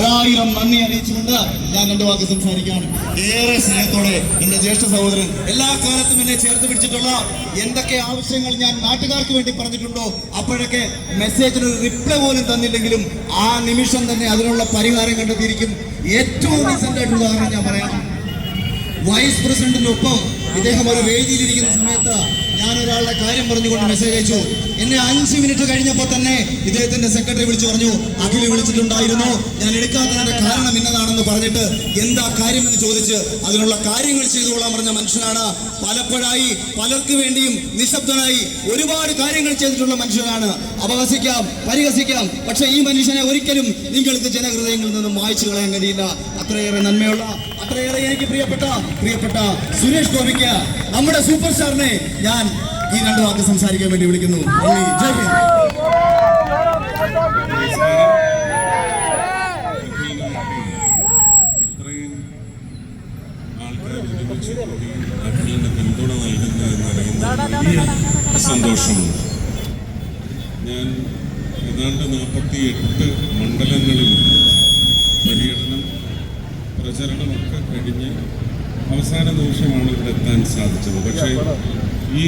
1000 നന്ദി അറിയിച്ചുകൊണ്ട് ഞാൻ 2 വാക്ക് സംസാരിക്കുകയാണ്. ഏറെ സ്നേഹത്തോടെ എന്റെ ജ്യേഷ്ഠ സഹോദരൻ എല്ലാ കാലത്തും എന്നെ ചേർത്ത് പിടിച്ചിട്ടുള്ള എന്തൊക്കെ ആവശ്യങ്ങൾ ഞാൻ നാട്ടുകാർക്ക് വേണ്ടി പറഞ്ഞിട്ടുണ്ടോ അപ്പോഴൊക്കെ മെസ്സേജിന് ഒരു റിപ്ലൈ പോലും തന്നില്ലെങ്കിലും ആ നിമിഷം തന്നെ അതിനുള്ള പരിഹാരം കണ്ടെത്തിയിരിക്കും. ഏറ്റവും റീസെന്റ് ആയിട്ടുള്ള ഉദാഹരണം ഞാൻ പറയാം. വൈസ് പ്രസിഡന്റിനൊപ്പം ഇദ്ദേഹം ഒരു വേദിയിലിരിക്കുന്ന സമയത്ത് ഞാൻ ഒരാളുടെ കാര്യം പറഞ്ഞുകൊണ്ട് മെസ്സേജ് അയച്ചു. എന്നെ 5 മിനിറ്റ് കഴിഞ്ഞപ്പോൾ തന്നെ ഇദ്ദേഹത്തിന്റെ സെക്രട്ടറി വിളിച്ചു പറഞ്ഞു, അഖിൽ വിളിച്ചിട്ടുണ്ടായിരുന്നു, ഞാൻ എടുക്കാത്തതിന്റെ കാരണം ഇന്നതാണെന്ന് പറഞ്ഞിട്ട് എന്താ കാര്യമെന്ന് ചോദിച്ച് അതിനുള്ള കാര്യങ്ങൾ ചെയ്തുകൊള്ളാൻ പറഞ്ഞ മനുഷ്യനാണ്. പലപ്പോഴായി പലർക്ക് വേണ്ടിയും നിശബ്ദനായി ഒരുപാട് കാര്യങ്ങൾ ചെയ്തിട്ടുള്ള മനുഷ്യനാണ്. അപഹസിക്കാം, പരിഹസിക്കാം, പക്ഷെ ഈ മനുഷ്യനെ ഒരിക്കലും നിങ്ങൾക്ക് ജനഹൃദയങ്ങളിൽ നിന്നും മായ്ച്ചു കളയാൻ കഴിയില്ല. അത്രയേറെ നന്മയുള്ള, അത്രയേറെ എനിക്ക് പ്രിയപ്പെട്ട സുരേഷ് ഗോപിക്ക്, നമ്മുടെ സൂപ്പർ സ്റ്റാറിനെ ഞാൻ ഈ 2 വാക്ക് സംസാരിക്കാൻ വേണ്ടി വിളിക്കുന്നു. ജയ് ഹിന്ദ്. ഇത്രയും ആൾക്കാർ ഒരുമിച്ച് കൂടി അഖിലിന് പിന്തുണ നൽകുന്നു എന്നറിയുന്ന വലിയ സന്തോഷമുണ്ട്. ഞാൻ ഏതാണ്ട് 48 മണ്ഡലങ്ങളിൽ പര്യടനം, പ്രചരണമൊക്കെ കഴിഞ്ഞ് അവസാന നിമിഷമാണ് ഇവിടെ എത്താൻ സാധിച്ചത്. പക്ഷേ ഈ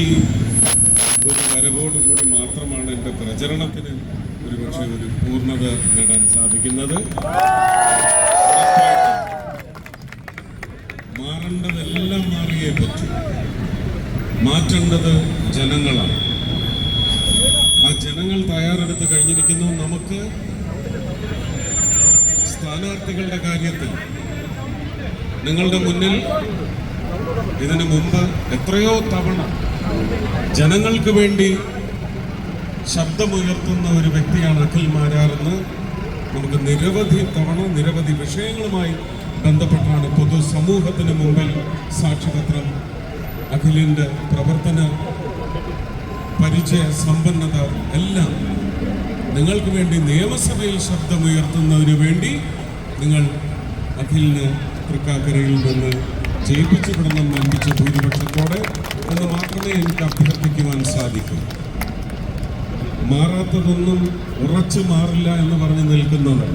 ഒരു വരവോടുകൂടി മാത്രമാണ് എൻ്റെ പ്രചരണത്തിന് ഒരുപക്ഷെ ഒരു പൂർണ്ണത നേടാൻ സാധിക്കുന്നത്. മാറേണ്ടതെല്ലാം മാറിയേ പറ്റൂ. മാറ്റേണ്ടത് ജനങ്ങളാണ്. ആ ജനങ്ങൾ തയ്യാറെടുത്ത് കഴിഞ്ഞിരിക്കുന്നു. നമുക്ക് സ്ഥാനാർത്ഥികളുടെ കാര്യത്തിൽ നിങ്ങളുടെ മുന്നിൽ ഇതിനു മുമ്പ് എത്രയോ തവണ ജനങ്ങൾക്ക് വേണ്ടി ശബ്ദമുയർത്തുന്ന ഒരു വ്യക്തിയാണ് അഖിൽ മാരാറെന്ന് നമുക്ക് നിരവധി തവണ നിരവധി വിഷയങ്ങളുമായി ബന്ധപ്പെട്ടാണ് പൊതുസമൂഹത്തിന് മുമ്പിൽ സാക്ഷ്യപത്രം, അഖിലിൻ്റെ പ്രവർത്തന പരിചയ സമ്പന്നത എല്ലാം നിങ്ങൾക്ക് വേണ്ടി നിയമസഭയിൽ ശബ്ദമുയർത്തുന്നതിന് വേണ്ടി നിങ്ങൾ അഖിലിന് തൃക്കാക്കരയിൽ നിന്ന് ജയിപ്പിച്ചു വിടണം ലംഘിച്ച ഭൂരിപക്ഷത്തോടെ എന്ന് മാത്രമേ എനിക്ക് അഭ്യർത്ഥിക്കുവാൻ സാധിക്കൂ. മാറാത്തതൊന്നും ഉറച്ചു മാറില്ല എന്ന് പറഞ്ഞ് നിൽക്കുന്നത്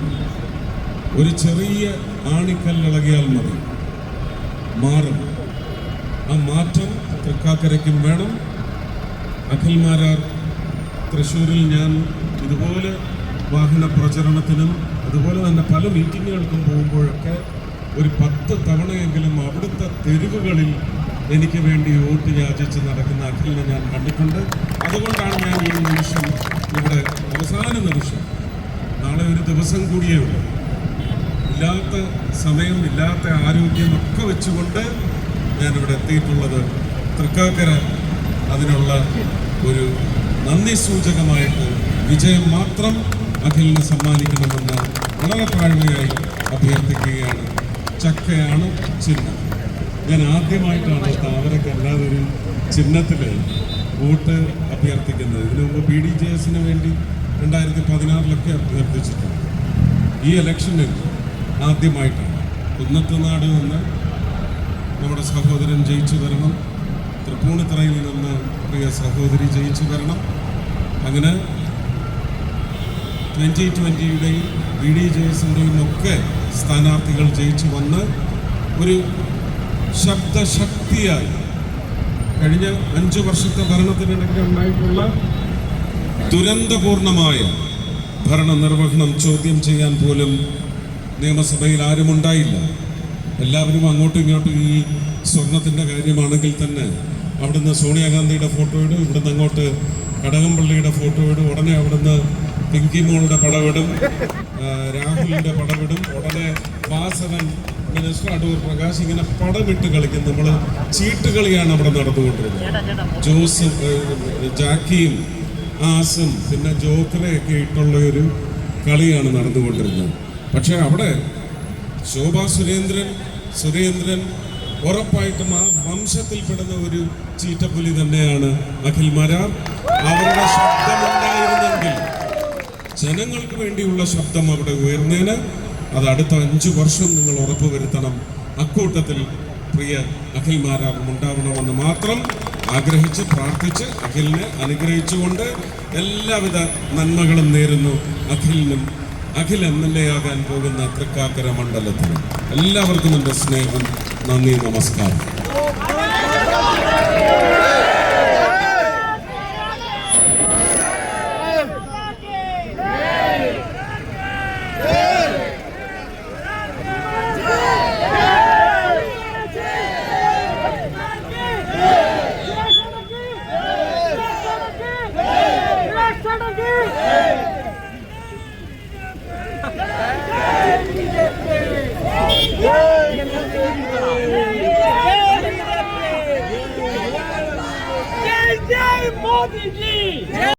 ഒരു ചെറിയ ആണിക്കല്ലിളകിയാൽ മതി, മാറും. ആ മാറ്റം തൃക്കാക്കരയ്ക്കും വേണം. അഖിൽ മാരാർ തൃശ്ശൂരിൽ ഞാൻ ഇതുപോലെ വാഹന പ്രചരണത്തിനും അതുപോലെ തന്നെ പല മീറ്റിങ്ങുകൾക്കും പോകുമ്പോഴൊക്കെ ഒരു 10 തവണയെങ്കിലും അവിടുത്തെ തെരുവുകളിൽ എനിക്ക് വേണ്ടി വോട്ട് യാചിച്ച് നടക്കുന്ന അഖിലിനെ ഞാൻ കണ്ടിട്ടുണ്ട്. അതുകൊണ്ടാണ് ഞാൻ ഈ നിമിഷം ഇവിടെ അവസാന നിമിഷം, നാളെ ഒരു ദിവസം കൂടിയേ ഉള്ളൂ, ഇല്ലാത്ത സമയം, ഇല്ലാത്ത ആരോഗ്യം ഒക്കെ വെച്ചുകൊണ്ട് ഞാനിവിടെ എത്തിയിട്ടുള്ളത്. തൃക്കാക്കര അതിനുള്ള ഒരു നന്ദി സൂചകമായിട്ട് വിജയം മാത്രം അഖിലിന് സമ്മാനിക്കണമെന്ന് വളരെ താഴ്മയായി അഭ്യർത്ഥിക്കുകയാണ്. ചക്കയാണ് ചിഹ്നം. ഞാൻ ആദ്യമായിട്ടാണ് താവരക്കല്ലാതെ ഒരു ചിഹ്നത്തിൽ വോട്ട് അഭ്യർത്ഥിക്കുന്നത്. ഇതിനു മുമ്പ് BDJS വേണ്ടി 2016 അഭ്യർത്ഥിച്ചിട്ടുണ്ട്. ഈ ഇലക്ഷനിൽ ആദ്യമായിട്ടാണ്. കുന്നത്തുനാട് നിന്ന് നമ്മുടെ സഹോദരൻ ജയിച്ചു വരണം, തൃപ്പൂണിത്തറയിൽ നിന്ന് പ്രിയ സഹോദരി ജയിച്ചു വരണം. അങ്ങനെ 2020-യുടെയും BDJS-ൻ്റെയും ഒക്കെ സ്ഥാനാർത്ഥികൾ ജയിച്ചു വന്ന് ഒരു ശബ്ദശക്തിയായി കഴിഞ്ഞ 5 വർഷത്തെ ഭരണത്തിനിടയ്ക്ക് ഉണ്ടായിട്ടുള്ള ദുരന്തപൂർണമായ ഭരണനിർവഹണം ചോദ്യം ചെയ്യാൻ പോലും നിയമസഭയിൽ ആരുമുണ്ടായില്ല. എല്ലാവരും അങ്ങോട്ടും ഇങ്ങോട്ടും ഈ സ്വർണത്തിൻ്റെ കാര്യമാണെങ്കിൽ തന്നെ അവിടുന്ന് സോണിയാഗാന്ധിയുടെ ഫോട്ടോ ഇടും, ഇവിടുന്ന് അങ്ങോട്ട് കടകംപള്ളിയുടെ ഫോട്ടോ ഇടും, ഉടനെ അവിടുന്ന് പിങ്കി മോളുടെ പടവിടും, രാഹുലിൻ്റെ പടവിടും, ഉടനെ വാസവൻ മിനിസ്റ്റർ അടൂർ പ്രകാശ്, ഇങ്ങനെ പടമിട്ട് കളിക്കും. നമ്മൾ ചീട്ടുകളിയാണ് അവിടെ നടന്നുകൊണ്ടിരുന്നത്. ജോസഫ്, ജാക്കിയും ആസും പിന്നെ ജോക്കറെയൊക്കെ ഇട്ടുള്ള ഒരു കളിയാണ് നടന്നുകൊണ്ടിരുന്നത്. പക്ഷെ അവിടെ ശോഭാ സുരേന്ദ്രൻ ഉറപ്പായിട്ടും ആ വംശത്തിൽപ്പെടുന്ന ഒരു ചീറ്റപ്പുലി തന്നെയാണ് അഖിൽ മാരാർ. അവരുടെ ശബ്ദമുണ്ടായിരുന്നെങ്കിൽ, ജനങ്ങൾക്ക് വേണ്ടിയുള്ള ശബ്ദം അവിടെ ഉയർന്നേന്. അത് അടുത്ത 5 വർഷം നിങ്ങൾ ഉറപ്പുവരുത്തണം. അക്കൂട്ടത്തിൽ പ്രിയ അഖിൽ മാരാർ ഉണ്ടാവണമെന്ന് മാത്രം ആഗ്രഹിച്ച് പ്രാർത്ഥിച്ച് അഖിലിനെ അനുഗ്രഹിച്ചുകൊണ്ട് എല്ലാവിധ നന്മകളും നേരുന്നു. അഖിലിനും അഖിൽ MLA ആകാൻ പോകുന്ന തൃക്കാക്കര മണ്ഡലത്തിന് എല്ലാവർക്കും എൻ്റെ സ്നേഹം, നന്ദി, നമസ്കാരം.